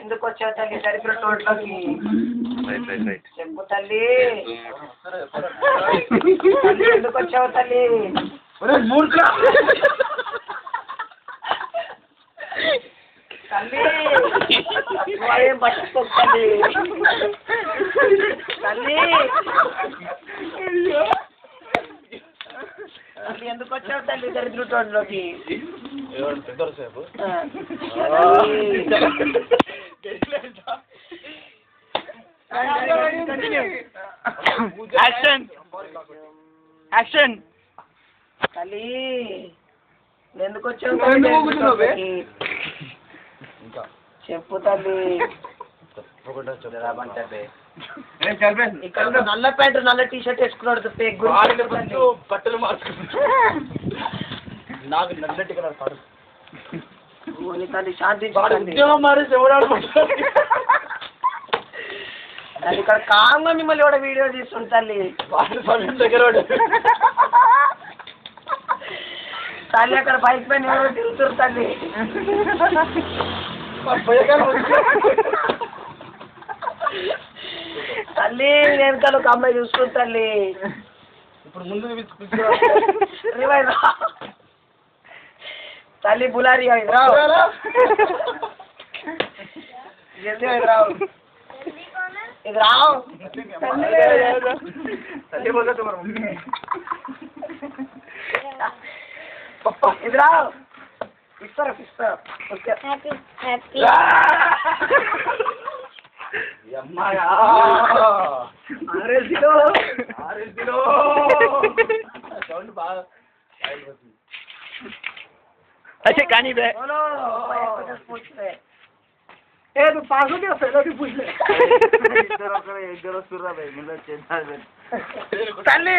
ఎందుకు వచ్చావు తల్లి దరిద్ర తోటలోకి చెప్పు తల్లి ఎందుకు వచ్చావు తల్లి తల్లి ఏం పట్టుకోకు తల్లి తల్లి ఎందుకు వచ్చావు తల్లి దరిద్ర తోటలోకి యాక్షన్ తల్లి ఎందుకు వచ్చావు చెప్పు తల్లి ఇక్కడ నల్ల ప్యాంటు నల్ల టీ షర్ట్ వేసుకున్నాడు బట్టలు మార్చుకుంటా నాకు నల్లటి కలర్ పాడు తల్లి శాంతి ఇక్కడ కాంగా మిమ్మల్ని కూడా వీడియో తీస్తుంది తల్లి దగ్గర తల్లి అక్కడ బైక్ పైన ఎవరో తిరుగుతారు తల్లి తల్లి వెనకాల ఒక అమ్మాయి చూస్తుంది తల్లి ఇప్పుడు ముందు రివైవ్ తల్లి బులారి రావు జల్దీ రావు ఇది రావు తల్లి बोलो तुम्हारा पप्पा इधर आओ इस तरफ उसके हैप्पी यम्माया आरएसडीलो साउंड बा अच्छा कहानी पे बोलो कुछ पूछ ले ए तू पास हो गया पहले भी पूछ ले इधर सुन रहा भाई मतलब चेंज चले